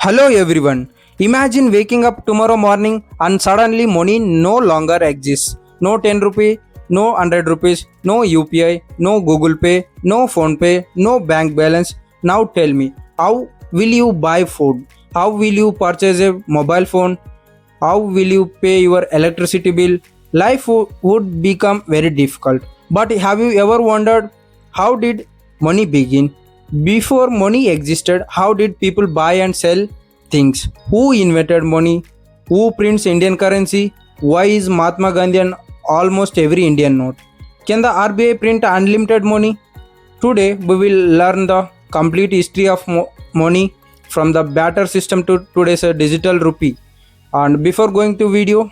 Hello everyone. Imagine waking up tomorrow morning and suddenly money no longer exists. No 10 rupee, no 100 rupees, no UPI, no Google Pay, no Phone Pay, no bank balance. Now tell me, how will you buy food? How will you purchase a mobile phone? How will you pay your electricity bill? Life would become very difficult. But have you ever wondered, how did money begin? Before money existed, how did people buy and sell things? Who invented money? Who prints Indian currency? Why is Mahatma Gandhi on almost every Indian note? Can the RBI print unlimited money? Today we will learn the complete history of money from the Barter system to today's digital rupee. And before going to video,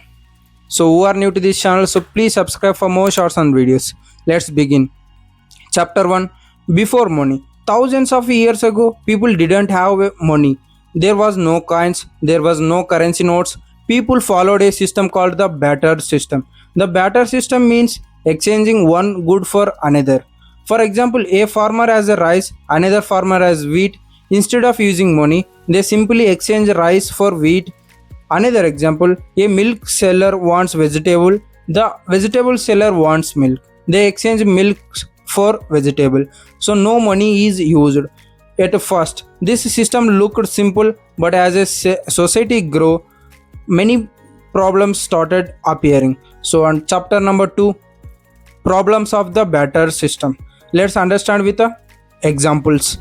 so who are new to this channel, so please subscribe for more shorts and videos. Let's begin. Chapter 1. Before money. Thousands of years ago, people didn't have money. There was no coins, there was no currency notes. People followed a system called the barter system. The barter system means exchanging one good for another. For example, a farmer has a rice, another farmer has wheat. Instead of using money, they simply exchange rice for wheat. Another example, a milk seller wants vegetable, the vegetable seller wants milk. They exchange milk for vegetable. So no money is used. At first, this system looked simple, but as a society grew, many problems started appearing. So on chapter number 2, problems of the barter system. Let's understand with the examples.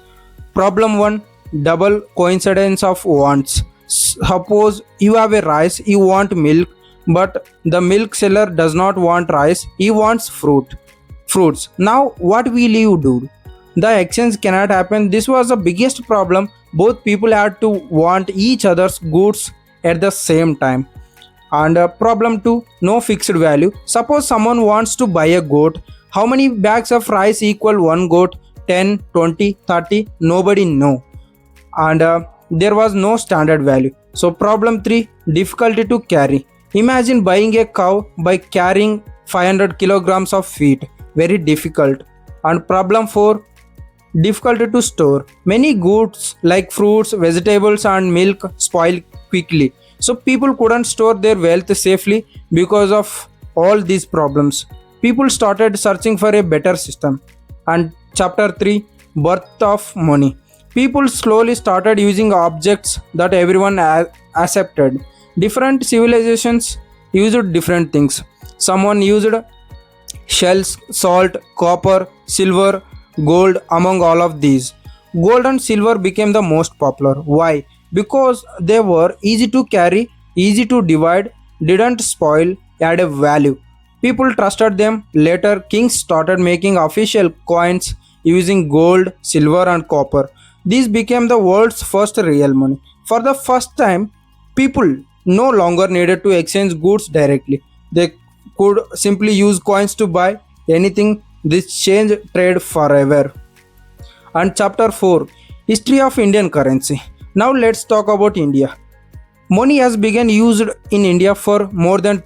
Problem 1, double coincidence of wants. Suppose you have a rice, you want milk, but the milk seller does not want rice, he wants fruits. Now what will you do? The exchange cannot happen. This was the biggest problem. Both people had to want each other's goods at the same time. And problem 2, no fixed value. Suppose someone wants to buy a goat. How many bags of rice equal one goat? 10, 20, 30? Nobody know. And there was no standard value. So problem 3, difficulty to carry. Imagine buying a cow by carrying 500 kilograms of feed. Very difficult. And problem 4, difficulty to store. Many goods like fruits, vegetables and milk spoil quickly. So people couldn't store their wealth safely because of all these problems. People started searching for a better system. And chapter 3, birth of money. People slowly started using objects that everyone accepted. Different civilizations used different things. Someone used shells, salt, copper, silver, gold. Among all of these, gold and silver became the most popular. Why? Because they were easy to carry, easy to divide, didn't spoil, had a value. People trusted them. Later, kings started making official coins using gold, silver and copper. These became the world's first real money. For the first time, people no longer needed to exchange goods directly. They could simply use coins to buy anything. This changed trade forever. And chapter 4, history of Indian currency. Now let's talk about India. Money has been used in India for more than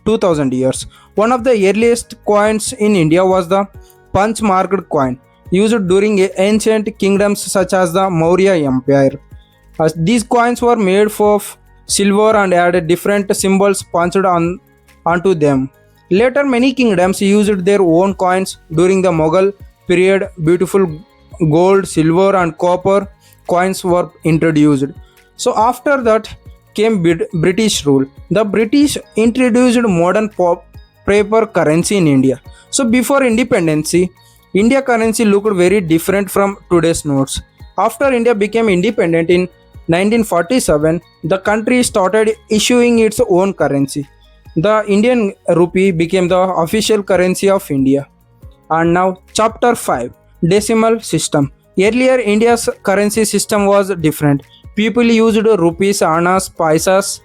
2000 years. One of the earliest coins in India was the punch marked coin, used during ancient kingdoms such as the Maurya Empire. These coins were made of silver and had different symbols punched onto them. Later, many kingdoms used their own coins. During the Mughal period, beautiful gold, silver and copper coins were introduced. So after that came British rule. The British introduced modern paper currency in India. So before independence, India currency looked very different from today's notes. After India became independent in 1947, the country started issuing its own currency. The Indian Rupee became the official currency of India. And now chapter 5, decimal system. Earlier India's currency system was different. People used rupees, annas, paisa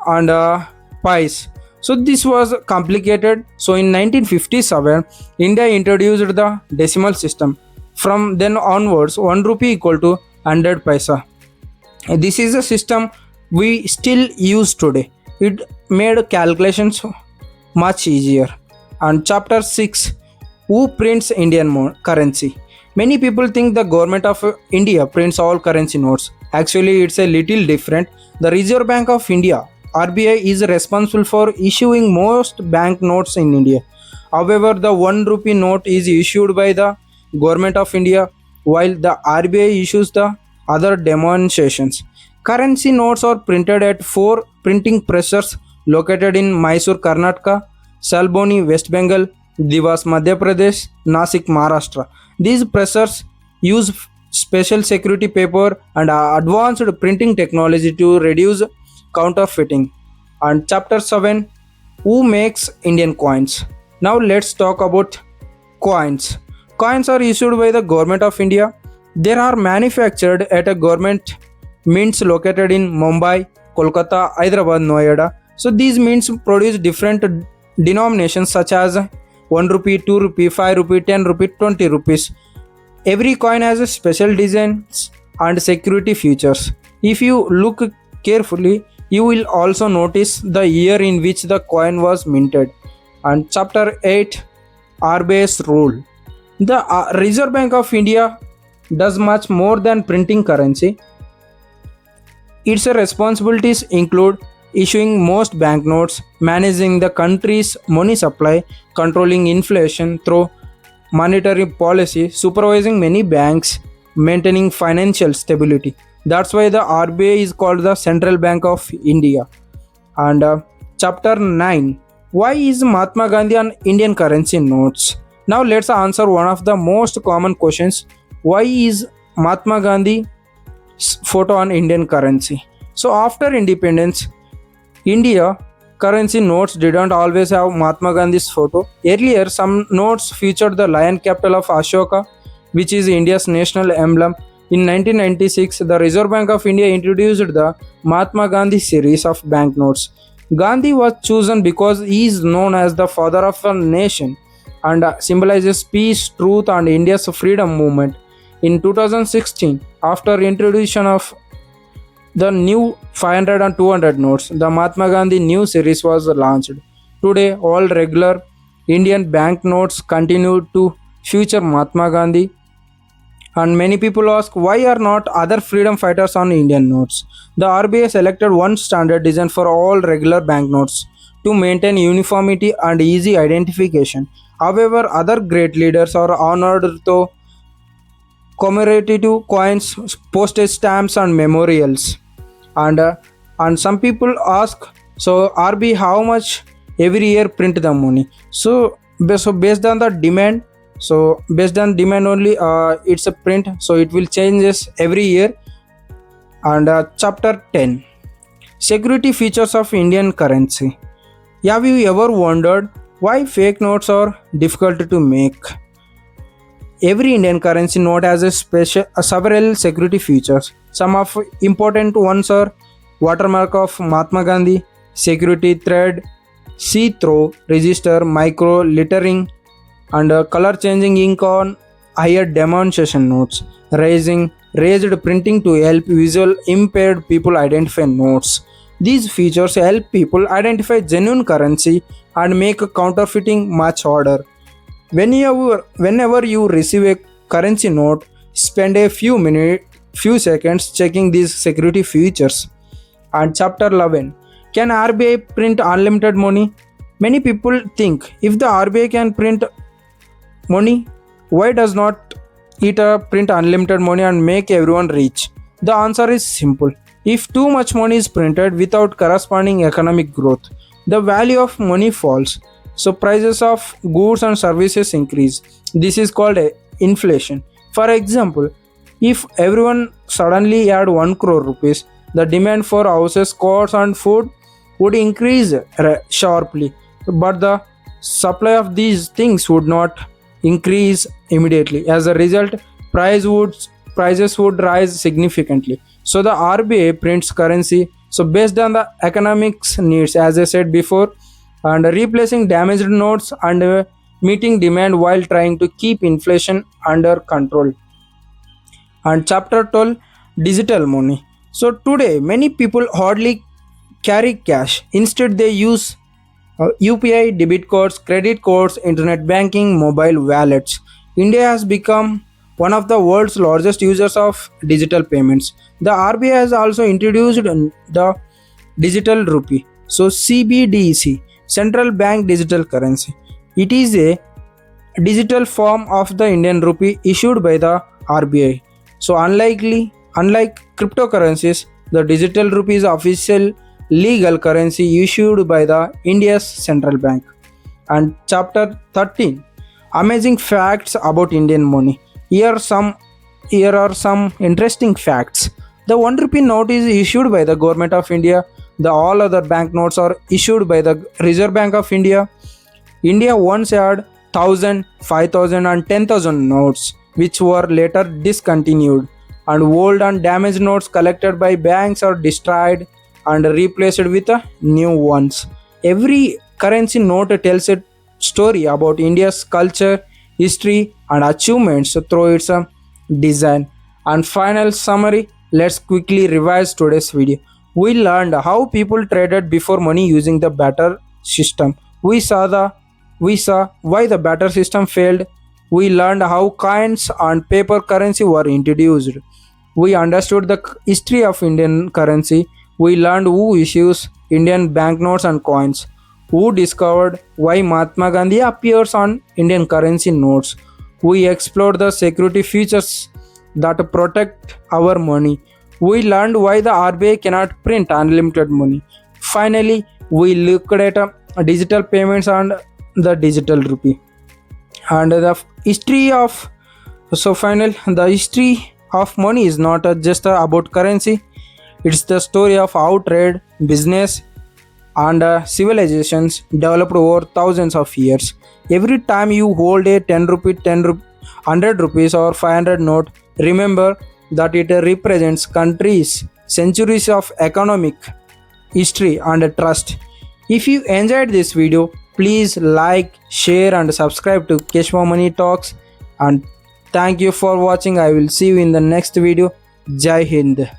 and pice. So this was complicated. So in 1957, India introduced the decimal system. From then onwards, 1 rupee equal to 100 paisa. This is a system we still use today. It made calculations much easier. And chapter 6, who prints Indian currency? Many people think the government of India prints all currency notes. Actually, it's a little different. The Reserve Bank of India (RBI) is responsible for issuing most bank notes in India. However, the 1 rupee note is issued by the Government of India, while the RBI issues the other demonstrations. Currency notes are printed at four printing presses located in Mysore, Karnataka, Salboni, West Bengal, Divas, Madhya Pradesh, Nasik, Maharashtra. These presses use special security paper and advanced printing technology to reduce counterfeiting. And chapter 7, who makes Indian coins? Now let's talk about coins. Coins are issued by the government of India. They are manufactured at a government mints located in Mumbai, Kolkata, Hyderabad, Noida. So these mints produce different denominations such as 1 rupee, 2 rupee, 5 rupee, 10 rupee, 20 rupees. Every coin has a special designs and security features. If you look carefully, you will also notice the year in which the coin was minted. And chapter 8, RBI's rule. The Reserve Bank of India does much more than printing currency. Its responsibilities include issuing most banknotes, managing the country's money supply, controlling inflation through monetary policy, supervising many banks, maintaining financial stability. That's why the RBI is called the Central Bank of India. And chapter 9, why is Mahatma Gandhi an Indian currency notes? Now let's answer one of the most common questions. Why is Mahatma Gandhi photo on Indian currency? So after independence, India currency notes didn't always have Mahatma Gandhi's photo. Earlier, some notes featured the lion capital of Ashoka, which is India's national emblem. In 1996, the Reserve Bank of India introduced the Mahatma Gandhi series of banknotes. Gandhi was chosen because he is known as the father of a nation and symbolizes peace, truth, and India's freedom movement. In 2016, after introduction of the new 500 and 200 notes, the Mahatma Gandhi new series was launched. Today, all regular Indian banknotes continue to feature Mahatma Gandhi, and many people ask why are not other freedom fighters on Indian notes. The RBI selected one standard design for all regular banknotes to maintain uniformity and easy identification. However, other great leaders are honored through commemorative coins, postage stamps, and memorials. And some people ask, so RB how much every year print the money? So based on the demand, so based on demand only, it's a print. So it will changes every year. And chapter 10, security features of Indian currency. Have you ever wondered why fake notes are difficult to make? Every Indian currency note has several security features. Some of important ones are watermark of Mahatma Gandhi, security thread, see-through register, micro lettering, and color changing ink on higher demonstration notes, raised printing to help visual impaired people identify notes. These features help people identify genuine currency and make counterfeiting much harder. Whenever you receive a currency note, spend a few seconds checking these security features. And chapter 11, can RBI print unlimited money? Many people think if the RBI can print money, why does not it print unlimited money and make everyone rich? The answer is simple. If too much money is printed without corresponding economic growth, the value of money falls. So prices of goods and services increase. This is called inflation. For example, if everyone suddenly had 1 crore rupees, the demand for houses, cars, and food would increase sharply, but the supply of these things would not increase immediately. As a result, prices would rise significantly. So the RBI prints currency so based on the economics needs, as I said before, and replacing damaged notes and meeting demand while trying to keep inflation under control. And chapter 12, digital money. So today many people hardly carry cash. Instead they use UPI, debit cards, credit cards, internet banking, mobile wallets. India has become one of the world's largest users of digital payments. The RBI has also introduced the digital rupee. So CBDC, central bank digital currency. It is a digital form of the Indian rupee issued by the RBI. So unlike cryptocurrencies, the digital rupee is official legal currency issued by the India's central bank. And chapter 13, amazing facts about Indian money. Here are some interesting facts. The 1 rupee note is issued by the government of India. The all other banknotes are issued by the Reserve Bank of India. India once had 1000, 5000 and 10,000 notes which were later discontinued, and old and damaged notes collected by banks are destroyed and replaced with new ones. Every currency note tells a story about India's culture, history and achievements through its design. And final summary, let's quickly revise today's video. We learned how people traded before money using the barter system. We saw why the barter system failed. We learned how coins and paper currency were introduced. We understood the history of Indian currency. We learned who issues Indian banknotes and coins. Who discovered why Mahatma Gandhi appears on Indian currency notes. We explored the security features that protect our money. We learned why the RBI cannot print unlimited money. Finally, we looked at digital payments and the digital rupee. And the history of the history of money is not just about currency. It's the story of how trade, business, and civilizations developed over thousands of years. Every time you hold a 10 rupee, 100 rupees or 500 note, remember that it represents countries, centuries of economic history and trust. If you enjoyed this video, please like, share and subscribe to Keshma Money Talks, and thank you for watching. I will see you in the next video. Jai Hind.